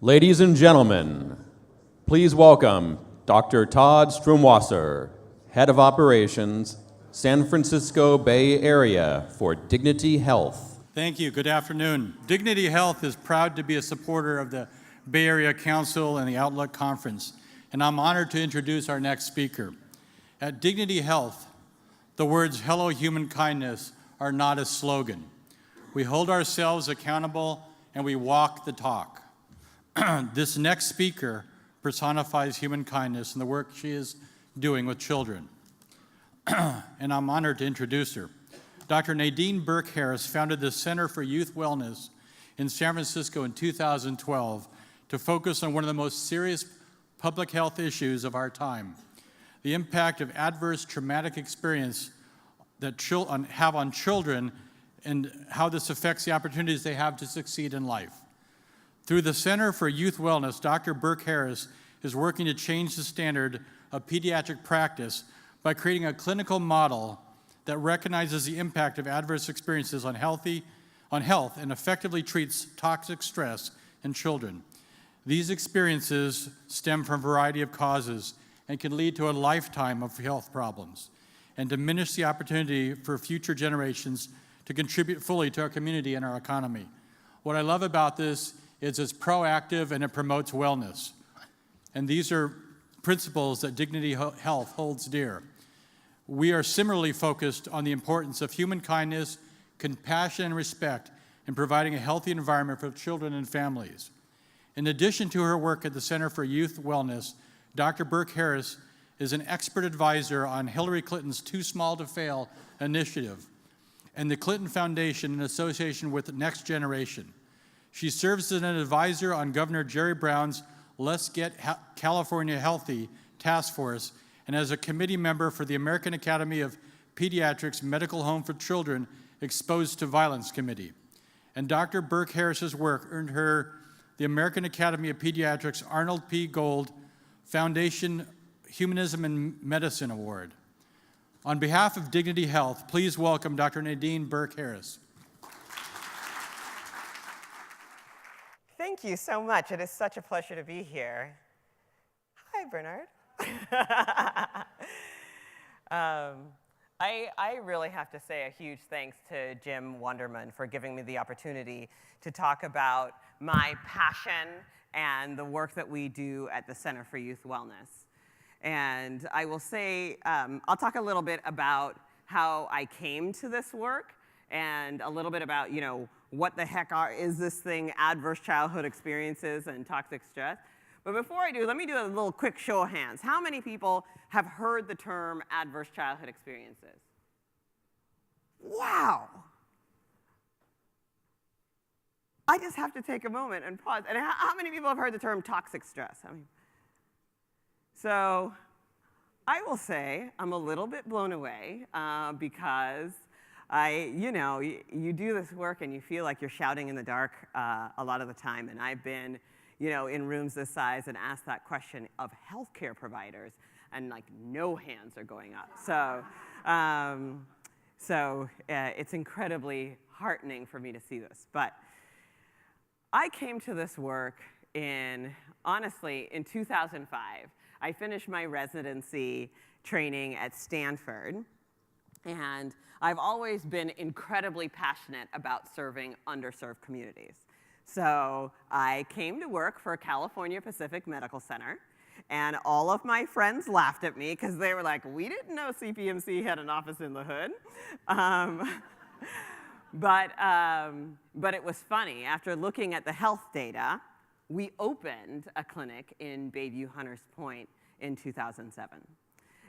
Ladies and gentlemen, please welcome Dr. Todd Strumwasser, Head of Operations, San Francisco Bay Area for Dignity Health. Thank you. Good afternoon. Dignity Health is proud to be a supporter of the Bay Area Council and the Outlook Conference, and I'm honored to introduce our next speaker. At Dignity Health, the words "Hello Human Kindness" are not a slogan. We hold ourselves accountable and we walk the talk. This next speaker personifies human kindness and the work she is doing with children. And I'm honored to introduce her. Dr. Nadine Burke-Harris founded the Center for Youth Wellness in San Francisco in 2012 to focus on one of the most serious public health issues of our time, the impact of adverse traumatic experience that have on children and how this affects the opportunities they have to succeed in life. Through the Center for Youth Wellness, Dr. Burke-Harris is working to change the standard of pediatric practice by creating a clinical model that recognizes the impact of adverse experiences on health and effectively treats toxic stress in children. These experiences stem from a variety of causes and can lead to a lifetime of health problems and diminish the opportunity for future generations to contribute fully to our community and our economy. What I love about this is it's proactive and it promotes wellness. And these are principles that Dignity Health holds dear. We are similarly focused on the importance of human kindness, compassion, and respect in providing a healthy environment for children and families. In addition to her work at the Center for Youth Wellness, Dr. Burke-Harris is an expert advisor on Hillary Clinton's Too Small to Fail initiative and the Clinton Foundation in association with Next Generation. She serves as an advisor on Governor Jerry Brown's Let's Get California Healthy task force and as a committee member for the American Academy of Pediatrics Medical Home for Children Exposed to Violence Committee. And Dr. Burke-Harris's work earned her the American Academy of Pediatrics Arnold P. Gold Foundation Humanism and Medicine Award. On behalf of Dignity Health, please welcome Dr. Nadine Burke-Harris. Thank you so much. It is such a pleasure to be here. Hi, Bernard. I really have to say a huge thanks to Jim Wunderman for giving me the opportunity to talk about my passion and the work that we do at the Center for Youth Wellness. And I will say, I'll talk a little bit about how I came to this work and a little bit about, what the heck is this thing, adverse childhood experiences and toxic stress. But before I do, let me do a little quick show of hands. How many people have heard the term adverse childhood experiences? Wow. I just have to take a moment and pause. And how many people have heard the term toxic stress? So I will say I'm a little bit blown away because you do this work and you feel like you're shouting in the dark a lot of the time. And I've been, in rooms this size and asked that question of healthcare providers, and no hands are going up. So it's incredibly heartening for me to see this. But I came to this work honestly, in 2005. I finished my residency training at Stanford. And I've always been incredibly passionate about serving underserved communities. So I came to work for California Pacific Medical Center, and all of my friends laughed at me because they were like, we didn't know CPMC had an office in the hood. But it was funny. After looking at the health data, we opened a clinic in Bayview-Hunters Point in 2007.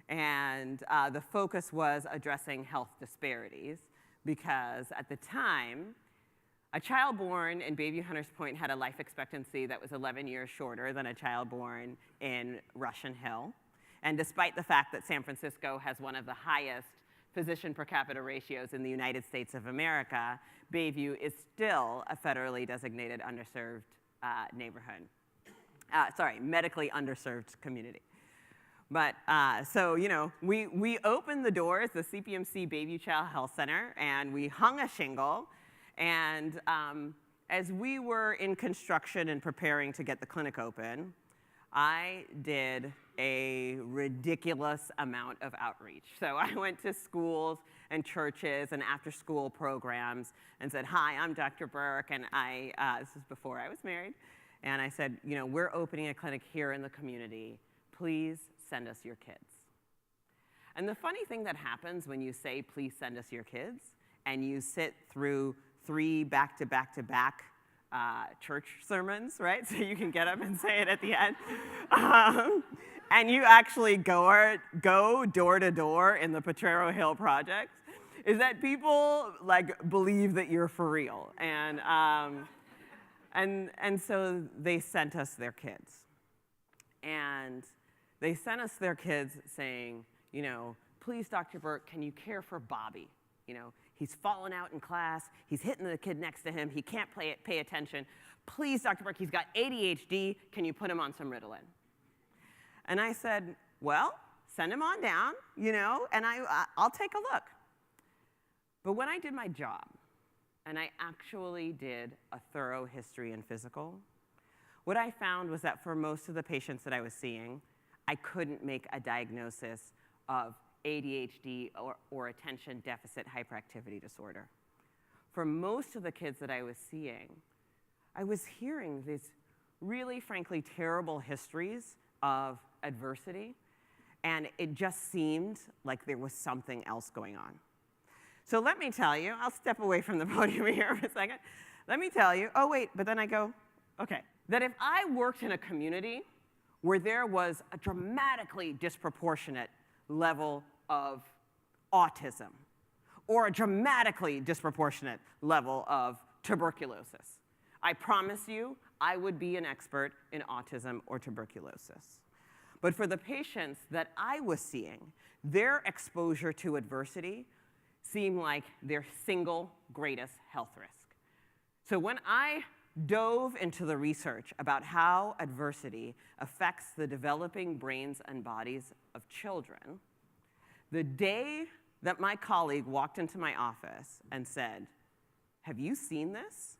And the focus was addressing health disparities because at the time, a child born in Bayview-Hunters Point had a life expectancy that was 11 years shorter than a child born in Russian Hill. And despite the fact that San Francisco has one of the highest physician per capita ratios in the United States of America, Bayview is still a federally designated underserved neighborhood. Medically underserved community. But we opened the doors, the CPMC Bayview Child Health Center, and we hung a shingle, and as we were in construction and preparing to get the clinic open, I did a ridiculous amount of outreach. So I went to schools and churches and after-school programs and said, hi, I'm Dr. Burke, and this is before I was married, and I said, we're opening a clinic here in the community. Please send us your kids. And the funny thing that happens when you say, please send us your kids, and you sit through 3 back-to-back-to-back church sermons, right? So you can get up and say it at the end. And you actually go door to door in the Potrero Hill Project, is that people believe that you're for real. And so they sent us their kids. And they sent us their kids saying, please, Dr. Burke, can you care for Bobby? He's fallen out in class. He's hitting the kid next to him. He can't pay attention. Please, Dr. Burke, he's got ADHD. Can you put him on some Ritalin? And I said, well, send him on down, and I'll take a look. But when I did my job, and I actually did a thorough history and physical, what I found was that for most of the patients that I was seeing, I couldn't make a diagnosis of ADHD or attention deficit hyperactivity disorder. For most of the kids that I was seeing, I was hearing these really, frankly, terrible histories of adversity, and it just seemed like there was something else going on. So let me tell you, I'll step away from the podium here for a second. Let me tell you, oh wait, but then I go, okay, that if I worked in a community where there was a dramatically disproportionate level of autism or a dramatically disproportionate level of tuberculosis, I promise you I would be an expert in autism or tuberculosis. But for the patients that I was seeing, their exposure to adversity seemed like their single greatest health risk. So when I dove into the research about how adversity affects the developing brains and bodies of children, the day that my colleague walked into my office and said, have you seen this?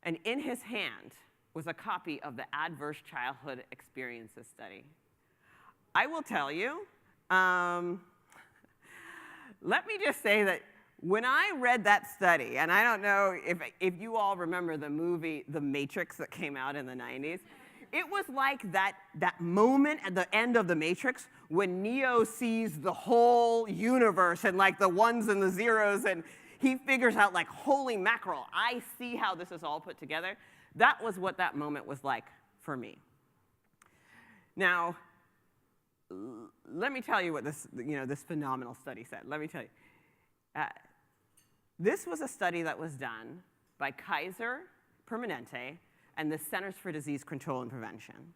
And in his hand was a copy of the Adverse Childhood Experiences Study. I will tell you, let me just say that when I read that study, and I don't know if you all remember the movie The Matrix that came out in the 90s, it was like that moment at the end of The Matrix when Neo sees the whole universe and the ones and the zeros, and he figures out holy mackerel, I see how this is all put together. That was what that moment was like for me. Now, let me tell you what this phenomenal study said. Let me tell you. This was a study that was done by Kaiser Permanente and the Centers for Disease Control and Prevention.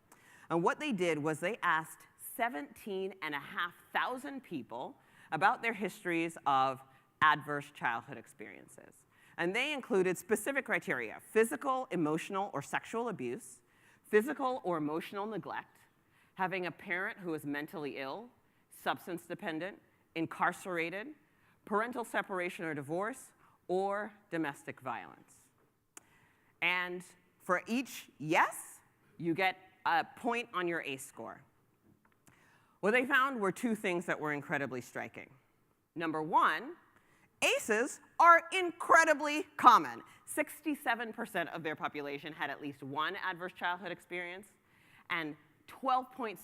And what they did was they asked 17,500 people about their histories of adverse childhood experiences. And they included specific criteria: physical, emotional, or sexual abuse, physical or emotional neglect, having a parent who is mentally ill, substance dependent, incarcerated, parental separation or divorce, or domestic violence. And for each yes, you get a point on your ACE score. What they found were 2 things that were incredibly striking. Number 1, ACEs are incredibly common. 67% of their population had at least one adverse childhood experience, and 12.6%,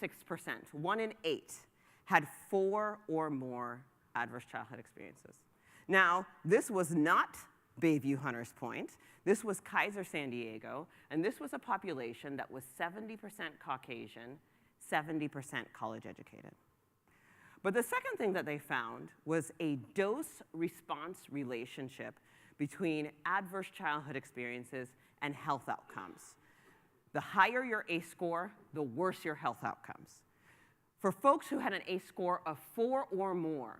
1 in 8, had 4 or more adverse childhood experiences. Now, this was not Bayview-Hunters Point. This was Kaiser San Diego, and this was a population that was 70% Caucasian, 70% college educated. But the second thing that they found was a dose-response relationship between adverse childhood experiences and health outcomes. The higher your ACE score, the worse your health outcomes. For folks who had an ACE score of 4 or more,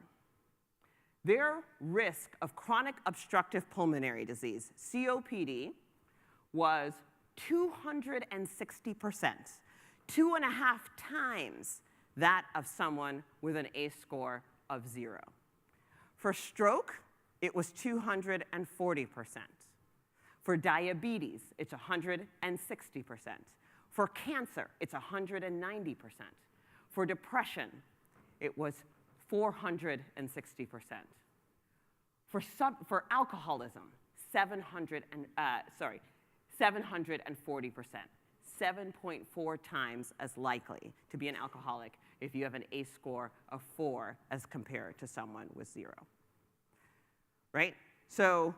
their risk of chronic obstructive pulmonary disease, COPD, was 260%, 2.5 times that of someone with an ACE score of 0. For stroke, it was 240%. For diabetes, it's 160%. For cancer, it's 190%. For depression, it was 460%. For alcoholism, 740%, 7.4 times as likely to be an alcoholic if you have an ACE score of 4 as compared to someone with 0. Right? So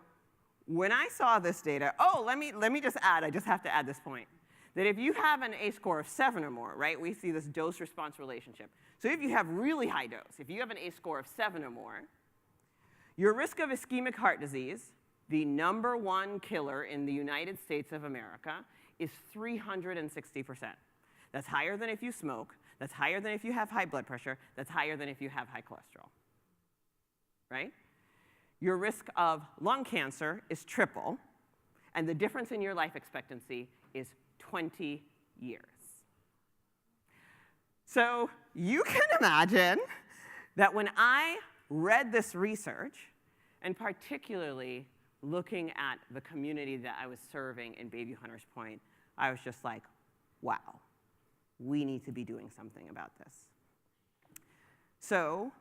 when I saw this data, let me just add, I just have to add this point, that if you have an ACE score of 7 or more, right, we see this dose-response relationship. So if you have really high dose, if you have an ACE score of 7 or more, your risk of ischemic heart disease, the #1 killer in the United States of America, is 360%. That's higher than if you smoke. That's higher than if you have high blood pressure. That's higher than if you have high cholesterol. Right? Your risk of lung cancer is triple, and the difference in your life expectancy is 20 years. So you can imagine that when I read this research, and particularly looking at the community that I was serving in Bayview Hunters Point, I was just like, wow, we need to be doing something about this. So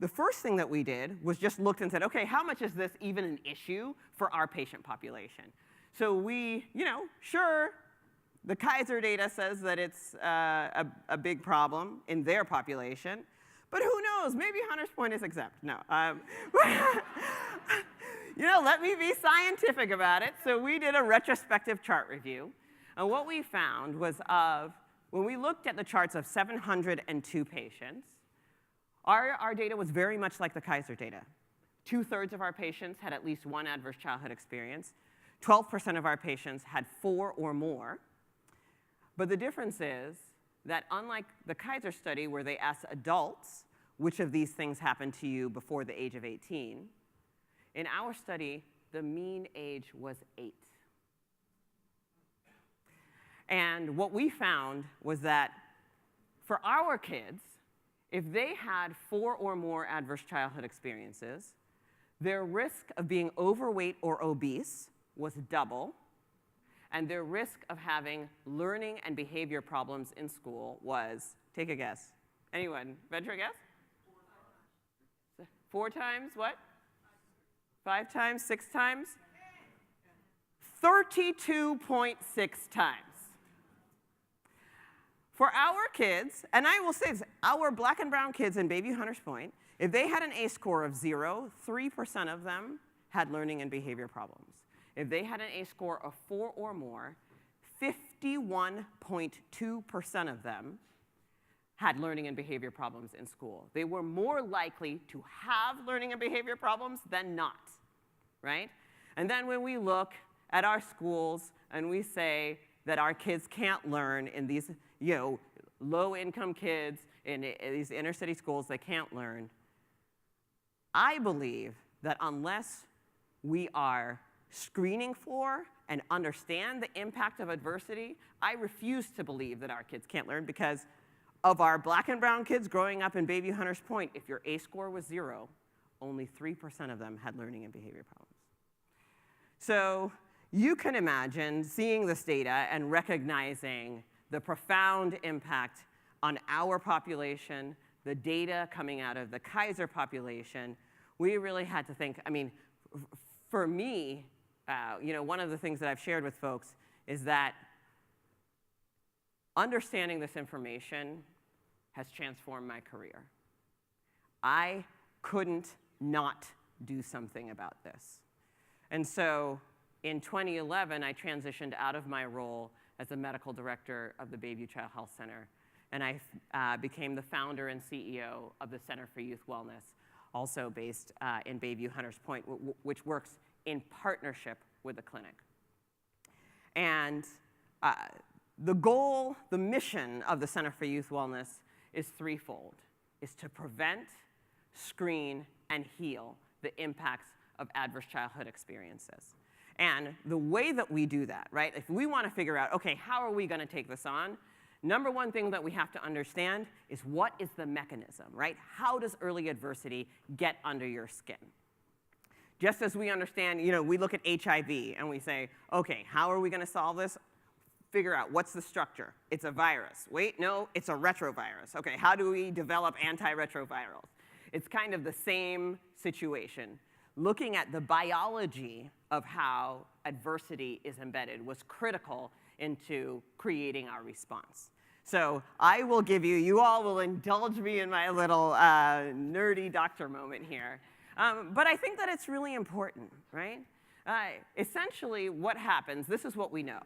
the first thing that we did was just looked and said, OK, how much is this even an issue for our patient population? So we, sure, the Kaiser data says that it's a big problem in their population. But who knows? Maybe Hunters Point is exempt. No. Let me be scientific about it. So we did a retrospective chart review. And what we found was when we looked at the charts of 702 patients, our data was very much like the Kaiser data. 2/3 of our patients had at least one adverse childhood experience. 12% of our patients had 4 or more. But the difference is that unlike the Kaiser study where they asked adults which of these things happened to you before the age of 18, in our study, the mean age was 8. And what we found was that for our kids, if they had 4 or more adverse childhood experiences, their risk of being overweight or obese was double, and their risk of having learning and behavior problems in school was, take a guess. Anyone? Venture a guess? 4 times what? 5 times? 6 times? 32.6 times. For our kids, and I will say this, our black and brown kids in Bayview Hunters Point, if they had an ACE score of 0, 3% of them had learning and behavior problems. If they had an ACE score of 4 or more, 51.2% of them had learning and behavior problems in school. They were more likely to have learning and behavior problems than not, right? And then when we look at our schools and we say that our kids can't learn in these, low-income kids in these inner-city schools, they can't learn, I believe that unless we are screening for and understand the impact of adversity, I refuse to believe that our kids can't learn, because of our black and brown kids growing up in Bayview Hunters Point, if your ACE score was 0, only 3% of them had learning and behavior problems. So you can imagine seeing this data and recognizing the profound impact on our population, the data coming out of the Kaiser population. We really had to think, for me, one of the things that I've shared with folks is that understanding this information has transformed my career. I couldn't not do something about this. And so in 2011, I transitioned out of my role as the medical director of the Bayview Child Health Center, and I became the founder and CEO of the Center for Youth Wellness, also based in Bayview Hunters Point, which works in partnership with the clinic. And the goal, the mission of the Center for Youth Wellness is threefold, is to prevent, screen, and heal the impacts of adverse childhood experiences. And the way that we do that, right, if we want to figure out, OK, how are we going to take this on, #1 thing that we have to understand is what is the mechanism, right? How does early adversity get under your skin? Just as we understand, we look at HIV and we say, okay, how are we going to solve this? Figure out what's the structure. It's a virus. Wait, no, it's a retrovirus. Okay, how do we develop antiretrovirals? It's kind of the same situation. Looking at the biology of how adversity is embedded was critical into creating our response. So I will give you all will indulge me in my little nerdy doctor moment here. But I think that it's really important, right? Essentially, what happens, this is what we know.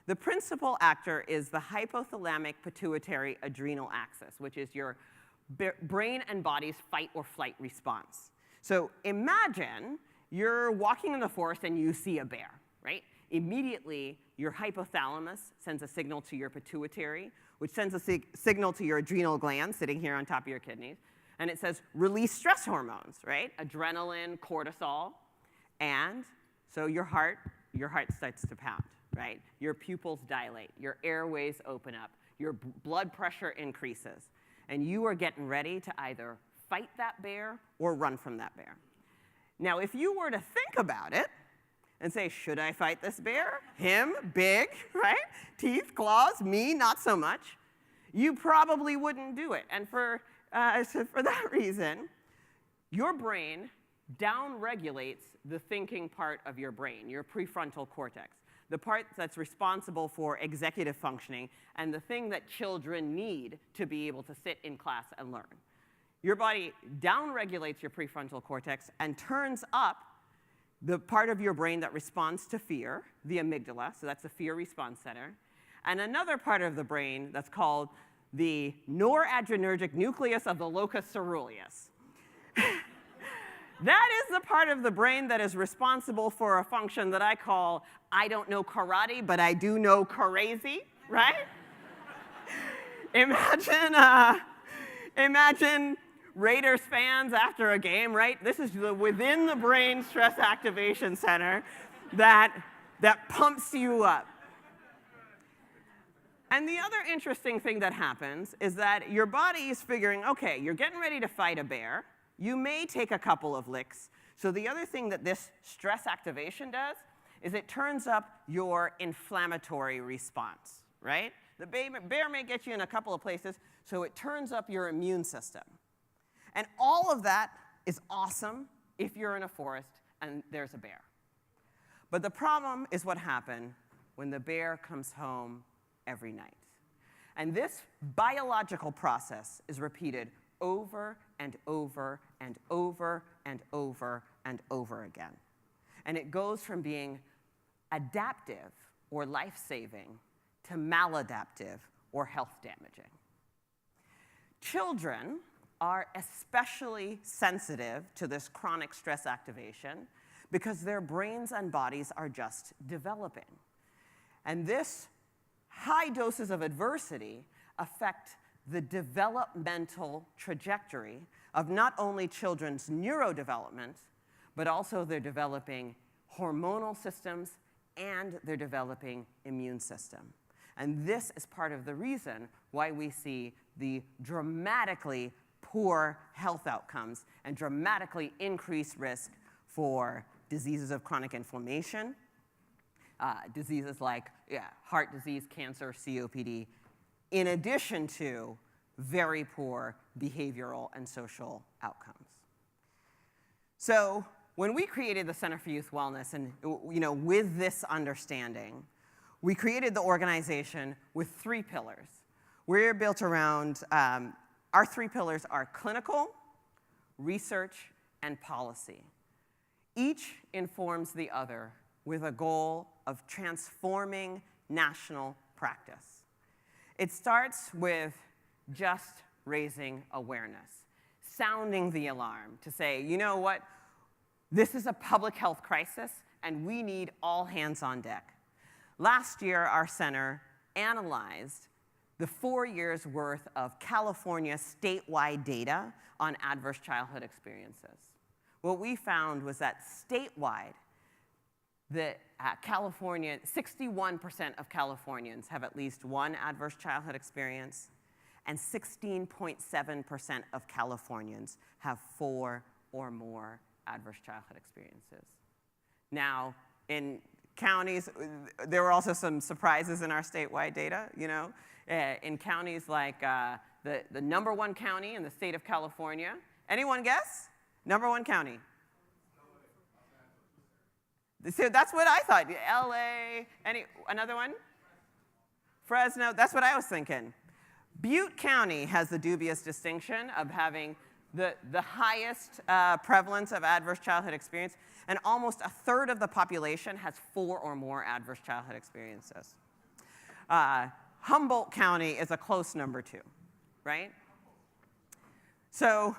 The principal actor is the hypothalamic pituitary adrenal axis, which is your brain and body's fight or flight response. So imagine you're walking in the forest and you see a bear, right? Immediately, your hypothalamus sends a signal to your pituitary, which sends a signal to your adrenal gland sitting here on top of your kidneys. And it says, release stress hormones, right? Adrenaline, cortisol. And so your heart starts to pound, right? Your pupils dilate. Your airways open up. Your blood pressure increases. And you are getting ready to either fight that bear or run from that bear. Now, if you were to think about it and say, should I fight this bear? Him, big, right? Teeth, claws, me, not so much. You probably wouldn't do it. And for that reason, your brain downregulates the thinking part of your brain, your prefrontal cortex, the part that's responsible for executive functioning and the thing that children need to be able to sit in class and learn. Your body downregulates your prefrontal cortex and turns up the part of your brain that responds to fear, the amygdala, so that's the fear response center, and another part of the brain that's called the noradrenergic nucleus of the locus coeruleus. That is the part of the brain that is responsible for a function that I call, I don't know karate, but I do know crazy, right? Imagine Raiders fans after a game, right? This is the within the brain stress activation center that pumps you up. And the other interesting thing that happens is that your body is figuring, okay, you're getting ready to fight a bear. You may take a couple of licks. So the other thing that this stress activation does is it turns up your inflammatory response, right? The bear may get you in a couple of places, so it turns up your immune system. And all of that is awesome if you're in a forest and there's a bear. But the problem is what happens when the bear comes home every night. And this biological process is repeated over and over and over and over and over again. And it goes from being adaptive or life-saving to maladaptive or health-damaging. Children are especially sensitive to this chronic stress activation because their brains and bodies are just developing. And this high doses of adversity affect the developmental trajectory of not only children's neurodevelopment, but also their developing hormonal systems and their developing immune system. And this is part of the reason why we see the dramatically poor health outcomes and dramatically increased risk for diseases of chronic inflammation, diseases like heart disease, cancer, COPD, in addition to very poor behavioral and social outcomes. So when we created the Center for Youth Wellness, and with this understanding, we created the organization with 3 pillars. We're built around, our 3 pillars are clinical, research, and policy. Each informs the other with a goal of transforming national practice. It starts with just raising awareness, sounding the alarm to say, you know what, this is a public health crisis and we need all hands on deck. Last year, our center analyzed the 4 years' worth of California statewide data on adverse childhood experiences. What we found was that statewide, 61% of Californians have at least one adverse childhood experience, and 16.7% of Californians have 4 or more adverse childhood experiences. Now, in counties, there were also some surprises in our statewide data, you know. In counties like the #1 county in the state of California. Anyone guess? #1 county. So that's what I thought. LA, another one? Fresno, that's what I was thinking. Butte County has the dubious distinction of having the highest prevalence of adverse childhood experience, and almost a third of the population has 4 or more adverse childhood experiences. Humboldt County is a close #2, right? So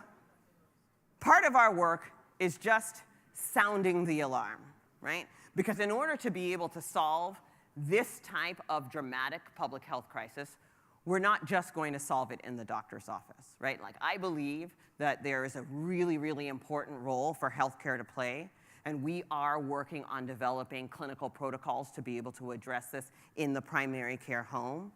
part of our work is just sounding the alarm, right? Because in order to be able to solve this type of dramatic public health crisis, we're not just going to solve it in the doctor's office, right? Like, I believe that there is a really, really important role for healthcare to play, and we are working on developing clinical protocols to be able to address this in the primary care home.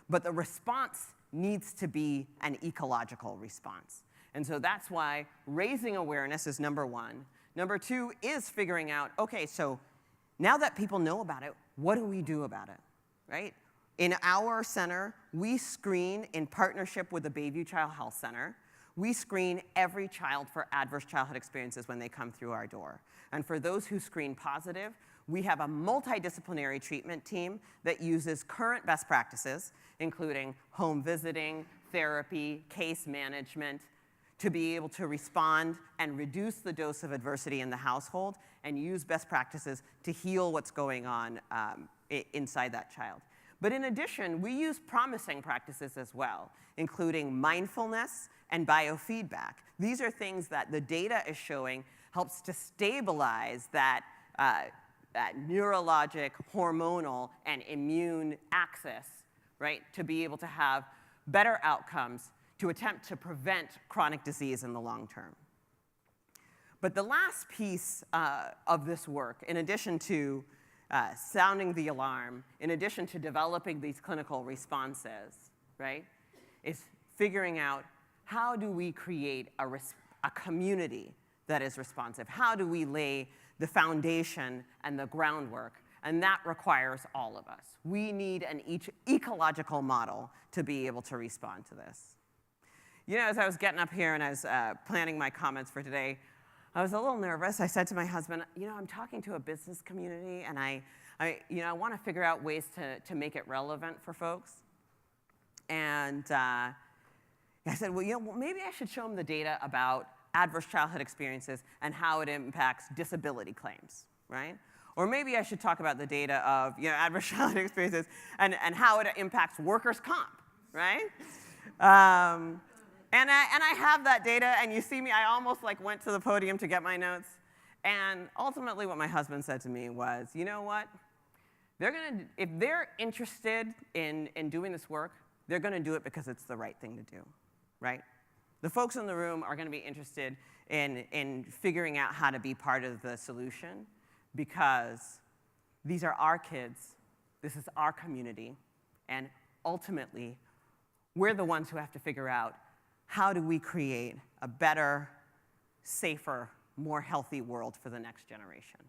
But the response needs to be an ecological response. And so that's why raising awareness is #1. #2 is figuring out, okay, so now that people know about it, what do we do about it, right? In our center, we screen in partnership with the Bayview Child Health Center. We screen every child for adverse childhood experiences when they come through our door. And for those who screen positive, we have a multidisciplinary treatment team that uses current best practices, including home visiting, therapy, case management, to be able to respond and reduce the dose of adversity in the household and use best practices to heal what's going on inside that child. But in addition, we use promising practices as well, including mindfulness and biofeedback. These are things that the data is showing helps to stabilize that neurologic, hormonal, and immune axis, right, to be able to have better outcomes to attempt to prevent chronic disease in the long term. But the last piece of this work, in addition to sounding the alarm, in addition to developing these clinical responses, right, is figuring out how do we create a community that is responsive? How do we lay the foundation and the groundwork? And that requires all of us. We need an ecological model to be able to respond to this. You know, as I was getting up here and I was planning my comments for today, I was a little nervous. I said to my husband, you know, I'm talking to a business community, and I want to figure out ways to make it relevant for folks. And I said, well, you know, maybe I should show them the data about adverse childhood experiences and how it impacts disability claims, right? Or maybe I should talk about the data of, you know, adverse childhood experiences and how it impacts workers' comp, right? And I have that data, and you see me, I almost like went to the podium to get my notes. And ultimately what my husband said to me was, you know what? If they're interested in doing this work, they're gonna do it because it's the right thing to do, right? The folks in the room are gonna be interested in figuring out how to be part of the solution because these are our kids, this is our community, and ultimately, we're the ones who have to figure out how do we create a better, safer, more healthy world for the next generation.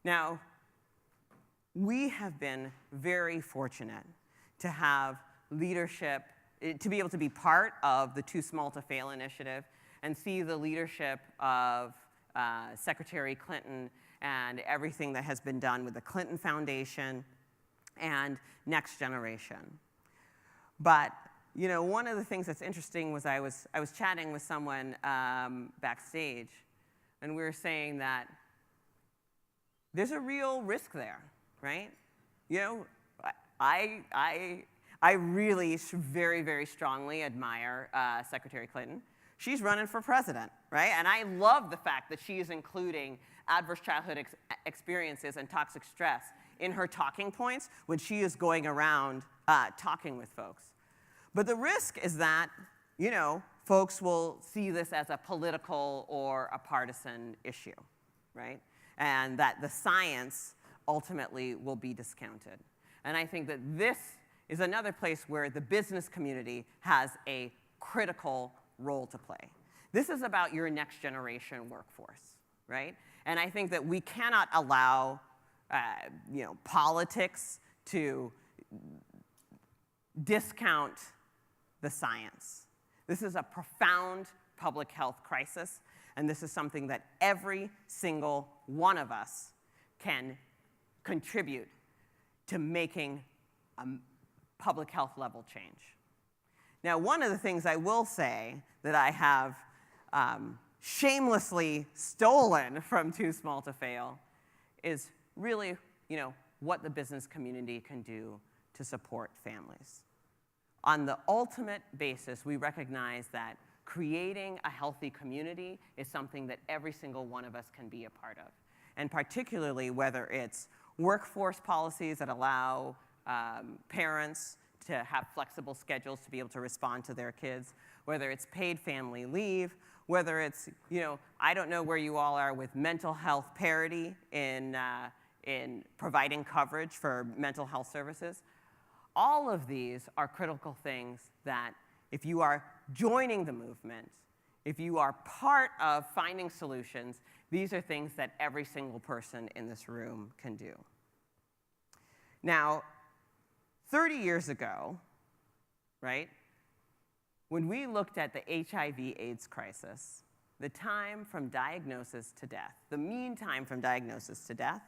Now, we have been very fortunate to have leadership, to be able to be part of the Too Small to Fail initiative and see the leadership of Secretary Clinton and everything that has been done with the Clinton Foundation and Next Generation. But you know, one of the things that's interesting was I was chatting with someone backstage, and we were saying that there's a real risk there, right? You know, I really very, very strongly admire Secretary Clinton. She's running for president, right? And I love the fact that she is including adverse childhood experiences and toxic stress in her talking points when she is going around talking with folks. But the risk is that, you know, folks will see this as a political or a partisan issue, right? And that the science ultimately will be discounted. And I think that this is another place where the business community has a critical role to play. This is about your next generation workforce, right? And I think that we cannot allow politics to discount the science. This is a profound public health crisis, and this is something that every single one of us can contribute to making a public health level change. Now, one of the things I will say that I have shamelessly stolen from Too Small to Fail is really, what the business community can do to support families. On the ultimate basis, we recognize that creating a healthy community is something that every single one of us can be a part of. And particularly whether it's workforce policies that allow parents to have flexible schedules to be able to respond to their kids, whether it's paid family leave, whether it's, I don't know where you all are with mental health parity in providing coverage for mental health services. All of these are critical things that if you are joining the movement, if you are part of finding solutions, these are things that every single person in this room can do. Now, 30 years ago, right, when we looked at the HIV/AIDS crisis, the time from diagnosis to death, the mean time from diagnosis to death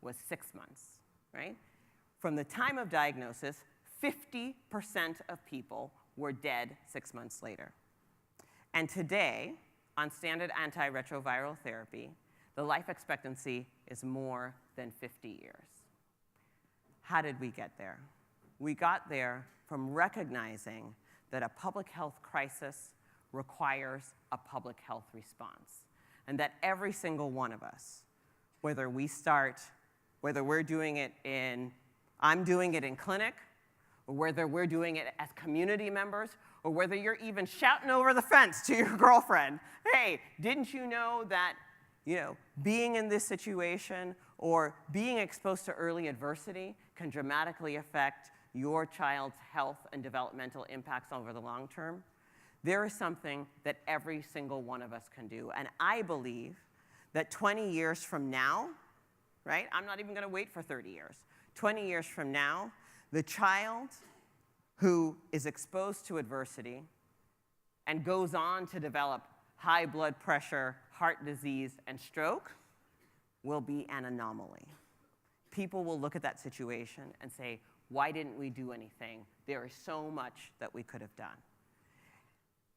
was 6 months, right? From the time of diagnosis, 50% of people were dead 6 months later. And today, on standard antiretroviral therapy, the life expectancy is more than 50 years. How did we get there? We got there from recognizing that a public health crisis requires a public health response, and that every single one of us, whether we're doing it I'm doing it in clinic, or whether we're doing it as community members, or whether you're even shouting over the fence to your girlfriend, hey, didn't you know that being in this situation or being exposed to early adversity can dramatically affect your child's health and developmental impacts over the long term? There is something that every single one of us can do. And I believe that 20 years from now, right? I'm not even going to wait for 30 years. 20 years from now, the child who is exposed to adversity and goes on to develop high blood pressure, heart disease, and stroke will be an anomaly. People will look at that situation and say, why didn't we do anything? There is so much that we could have done.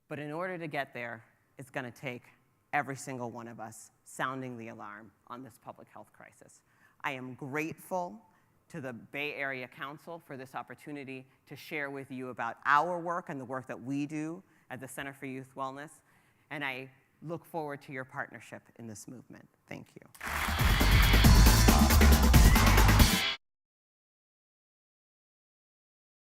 But in order to get there, it's going to take every single one of us sounding the alarm on this public health crisis. I am grateful to the Bay Area Council for this opportunity to share with you about our work and the work that we do at the Center for Youth Wellness. And I look forward to your partnership in this movement. Thank you.